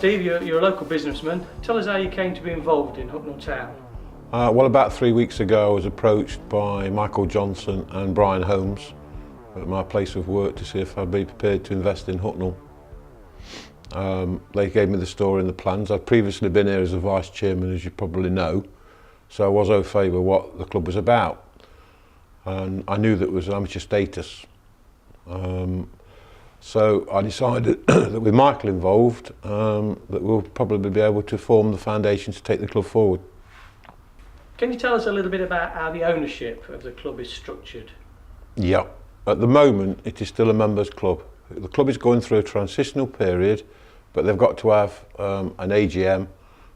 Steve, you're a local businessman. Tell us how you came to be involved in Hucknall Town. Well, about 3 weeks ago I was approached by Michael Johnson and Brian Holmes at my place of work to see if I'd be prepared to invest in Hucknall. They gave me the story and the plans. I'd previously been here as a vice chairman, as you probably know, so I was au fait with what the club was about, and I knew that it was amateur status. So I decided that with Michael involved, that we'll probably be able to form the foundation to take the club forward. Can you tell us a little bit about how the ownership of the club is structured? Yeah, at the moment it is still a members club. The club is going through a transitional period, but they've got to have an AGM,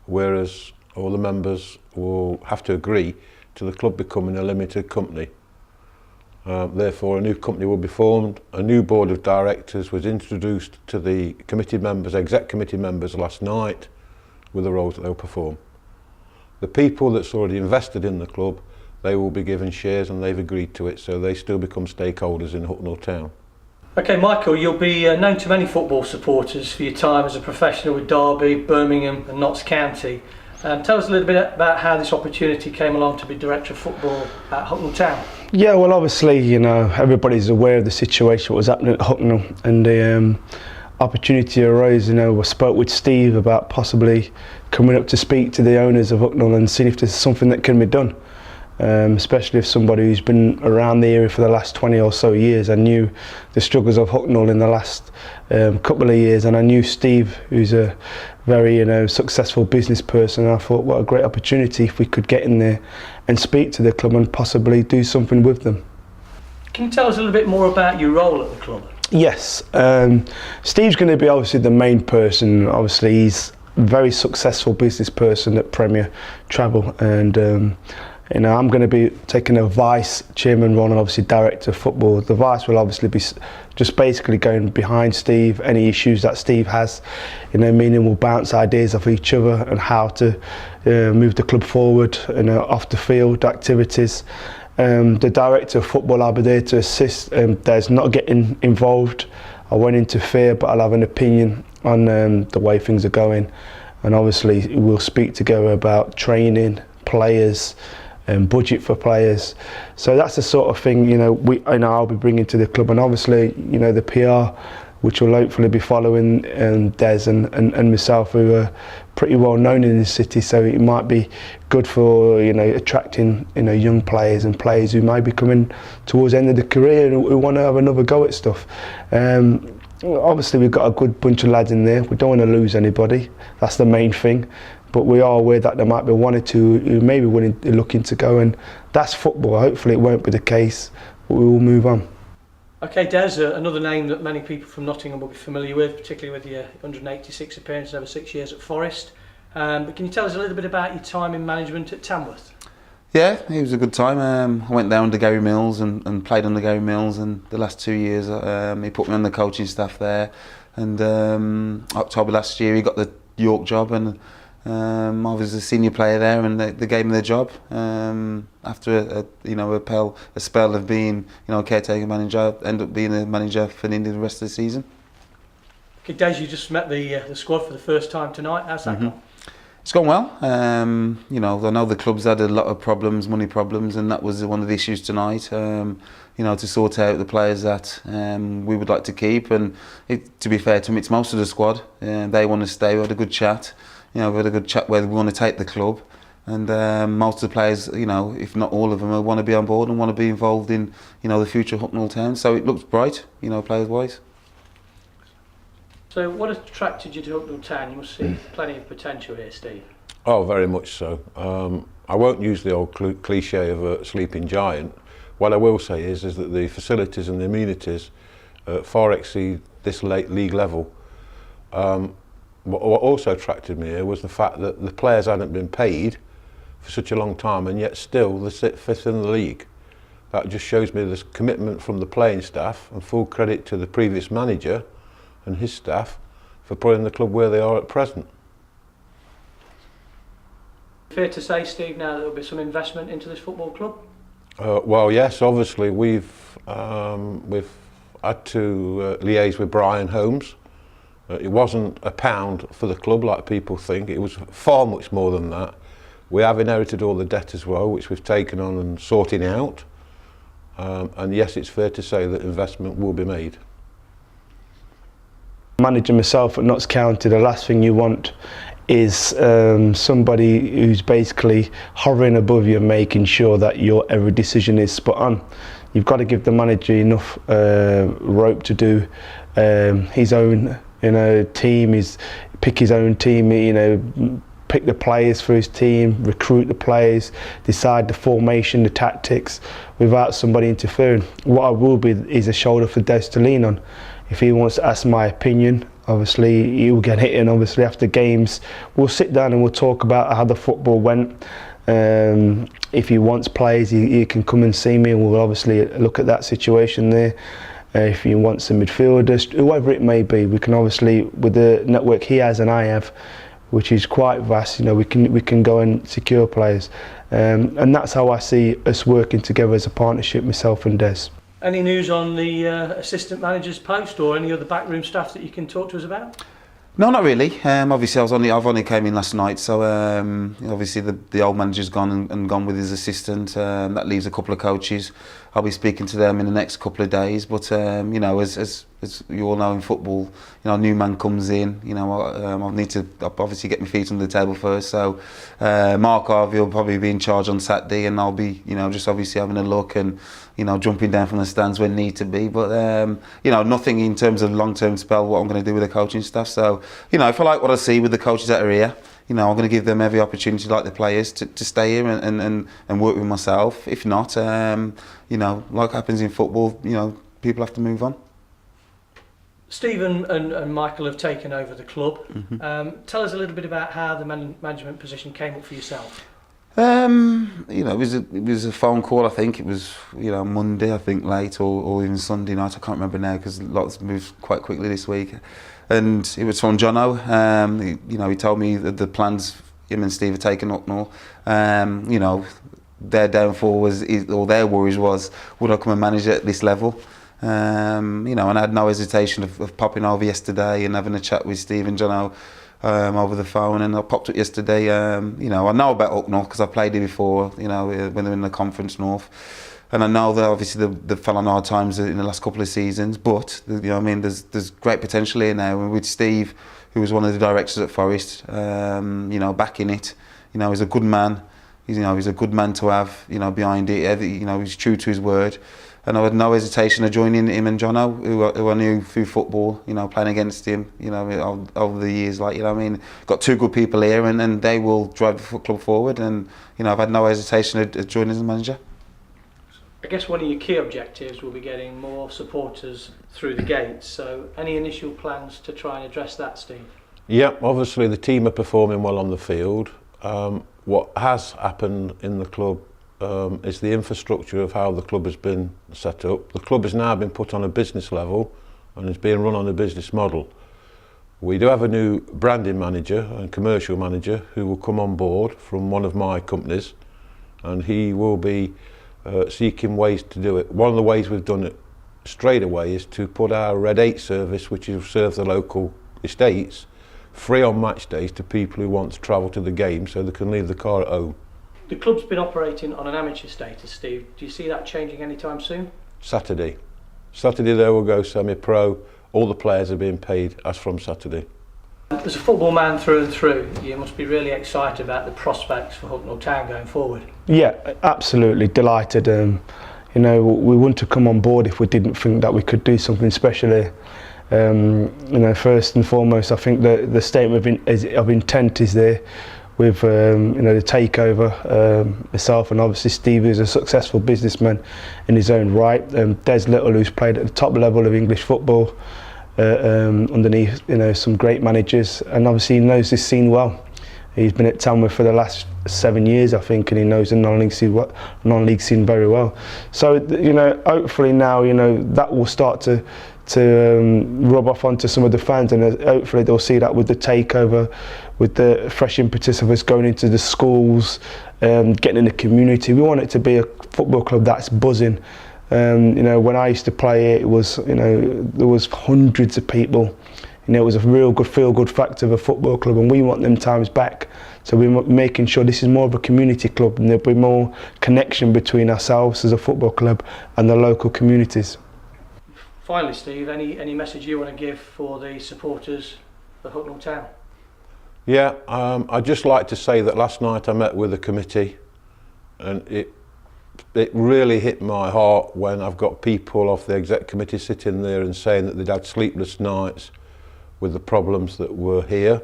whereas all the members will have to agree to the club becoming a limited company. Therefore, a new company will be formed. A new board of directors was introduced to the committee members, exec committee members last night, with the roles that they'll perform. The people that's already invested in the club, they will be given shares and they've agreed to it, so they still become stakeholders in Hucknall Town. Okay, Michael, you'll be known to many football supporters for your time as a professional with Derby, Birmingham and Notts County. Tell us a little bit about how this opportunity came along to be Director of Football at Hucknall Town. Yeah, well, obviously, you know, everybody's aware of the situation, what was happening at Hucknall, and the opportunity arose. You know, I spoke with Steve about possibly coming up to speak to the owners of Hucknall and seeing if there's something that can be done. Especially if somebody who's been around the area for the last 20 or so years. I knew the struggles of Hucknall in the last couple of years, and I knew Steve, who's a very successful business person, and I thought what a great opportunity if we could get in there and speak to the club and possibly do something with them. Can you tell us a little bit more about your role at the club? Yes, Steve's going to be obviously the main person. Obviously he's a very successful business person at Premier Travel, and I'm going to be taking a vice chairman role and obviously director of football. The vice will obviously be just basically going behind Steve, any issues that Steve has, meaning we'll bounce ideas off each other and how to move the club forward, off the field activities. The director of football, I'll be there to assist. There's not getting involved. I won't interfere, but I'll have an opinion on the way things are going, and obviously we'll speak together about training, players, and budget for players. So that's the sort of thing I'll be bringing to the club, and obviously the PR, which will hopefully be following Des and myself, who are pretty well known in the city. So it might be good for attracting young players and players who may be coming towards the end of the career and who want to have another go at stuff. Obviously we've got a good bunch of lads in there. We don't want to lose anybody. That's the main thing. But we are aware that there might be one or two who may be looking to go, and that's football. Hopefully it won't be the case, but we will move on. Okay, Des, another name that many people from Nottingham will be familiar with, particularly with your 186 appearances over 6 years at Forest. But can you tell us a little bit about your time in management at Tamworth? Yeah, it was a good time. I went down to Gary Mills and played under Gary Mills, and the last 2 years he put me on the coaching staff there. And October last year he got the York job, and I was a senior player there, and they gave me the job after a spell of being caretaker manager. I ended up being a manager for the rest of the season. Okay, Des, you just met the squad for the first time tonight. How's that gone? It's gone well. I know the club's had a lot of problems, money problems, and that was one of the issues tonight. To sort out the players that we would like to keep, and to be fair to them, it's most of the squad. They want to stay. We had a good chat. We had a good chat where we want to take the club, and most of the players, if not all of them, want to be on board and want to be involved in, the future of Hucknall Town. So it looks bright, players-wise. So what attracted you to Hucknall Town? You must see plenty of potential here, Steve. Oh, very much so. I won't use the old cliche of a sleeping giant. What I will say is that the facilities and the amenities far exceed this league level. What also attracted me here was the fact that the players hadn't been paid for such a long time, and yet still they sit fifth in the league. That just shows me this commitment from the playing staff, and full credit to the previous manager and his staff for putting the club where they are at present. Fair to say, Steve, now there'll be some investment into this football club? Well, yes, obviously we've had to liaise with Brian Holmes It wasn't a pound for the club like people think. It was far much more than that. We have inherited all the debt as well, which we've taken on and sorting out. And yes, it's fair to say that investment will be made. Managing myself at Notts County, the last thing you want is somebody who's basically hovering above you, making sure that your every decision is spot on. You've got to give the manager enough rope to do his own, team. Pick his own team. Pick the players for his team, recruit the players, decide the formation, the tactics, without somebody interfering. What I will be is a shoulder for Des to lean on. If he wants to ask my opinion, obviously he'll get hit in. Obviously after games, we'll sit down and we'll talk about how the football went. If he wants players, he can come and see me, and we'll obviously look at that situation there. If he wants some midfielders, whoever it may be, we can obviously, with the network he has and I have, which is quite vast, we can go and secure players, and that's how I see us working together as a partnership, myself and Des. Any news on the assistant manager's post or any other backroom staff that you can talk to us about? No, not really. Obviously, I've only came in last night, so obviously the old manager's gone and gone with his assistant. That leaves a couple of coaches. I'll be speaking to them in the next couple of days. But as you all know in football, a new man comes in. I need to obviously get my feet under the table first. So Mark Harvey will probably be in charge on Saturday, and I'll be just obviously having a look and jumping down from the stands when need to be. But nothing in terms of long-term spell what I'm going to do with the coaching staff. So if I like what I see with the coaches that are here, I'm going to give them every opportunity, like the players, to stay here and work with myself. If not, like happens in football, people have to move on. Stephen and Michael have taken over the club. Mm-hmm. Tell us a little bit about how the management position came up for yourself. It was a phone call. I think it was Monday, I think late, or even Sunday night. I can't remember now because lots moved quite quickly this week. And it was from Jono. He told me that the plans him and Steve had taken Hucknall. Their downfall was, or their worries was, would I come and manage at this level? And I had no hesitation of popping over yesterday and having a chat with Steve and Jono over the phone. And I popped up yesterday. I know about Hucknall because I played here before. When they were in the Conference North. And I know that obviously they fell on hard times in the last couple of seasons, but there's great potential here now. And with Steve, who was one of the directors at Forest, backing it, he's a good man. He's a good man to have, behind it. He's true to his word. And I had no hesitation of joining him and Jono, who I knew through football, playing against him, over the years. Got two good people here, and they will drive the foot club forward. And I've had no hesitation of joining as a manager. I guess one of your key objectives will be getting more supporters through the gates. So, any initial plans to try and address that, Steve? Yeah, obviously the team are performing well on the field. What has happened in the club is the infrastructure of how the club has been set up. The club has now been put on a business level and is being run on a business model. We do have a new branding manager and commercial manager who will come on board from one of my companies, and he will be seeking ways to do it. One of the ways we've done it straight away is to put our Red 8 service, which will serve the local estates, free on match days to people who want to travel to the game so they can leave the car at home. The club's been operating on an amateur status, Steve. Do you see that changing anytime soon? Saturday they will go semi-pro. All the players are being paid as from Saturday. As a football man through and through, you must be really excited about the prospects for Hucknall Town going forward. Yeah, absolutely delighted. We wouldn't have come on board if we didn't think that we could do something special here. First and foremost, I think the statement of intent is there with the takeover. Myself and obviously Steve, who's a successful businessman in his own right. Des Lyttle, who's played at the top level of English football. Underneath some great managers, and obviously he knows this scene well. He's been at Tamworth for the last 7 years, I think, and he knows the non-league scene very well. So hopefully now that will start to rub off onto some of the fans, and hopefully they'll see that with the takeover, with the fresh impetus of us going into the schools, getting in the community. We want it to be a football club that's buzzing. When I used to play it was there was hundreds of people You know, it was a real good feel-good factor of a football club, and we want them times back. So we're making sure this is more of a community club, and there'll be more connection between ourselves as a football club and the local communities. Finally, Steve, any message you want to give for the supporters of Hucknall Town? Yeah, I'd just like to say that last night I met with the committee, and it really hit my heart when I've got people off the exec committee sitting there and saying that they'd had sleepless nights with the problems that were here.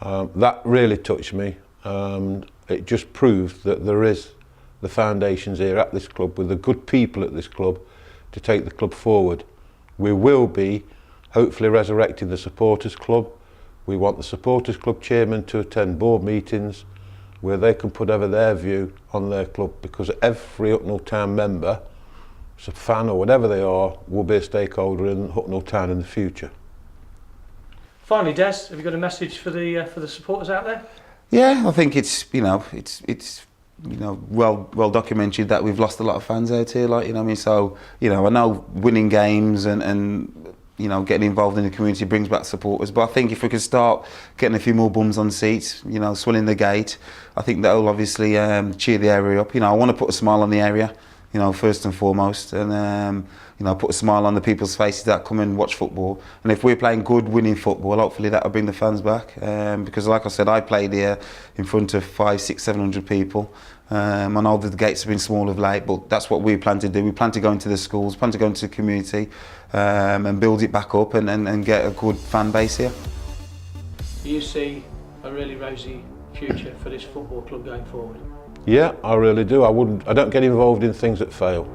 That really touched me. It just proved that there is the foundations here at this club with the good people at this club to take the club forward. We will be hopefully resurrecting the supporters club. We want the supporters club chairman to attend board meetings where they can put over their view on their club, because every Hucknall Town member, a fan or whatever they are, will be a stakeholder in Hucknall Town in the future. Finally, Des, have you got a message for the supporters out there? Yeah, I think it's well documented that we've lost a lot of fans out here. Like, I mean, so I know winning games and getting involved in the community brings back supporters. But I think if we could start getting a few more bums on seats, swelling the gate, I think that will obviously cheer the area up. I want to put a smile on the area, first and foremost, and put a smile on the people's faces that come and watch football. And if we're playing good, winning football, hopefully that will bring the fans back. Because like I said, I played here in front of 500, 600, 700 people. I know that the gates have been small of late, but that's what we plan to do. We plan to go into the schools, plan to go into the community, and build it back up and get a good fan base here. You see a really rosy future for this football club going forward? Yeah, I really do. I don't get involved in things that fail.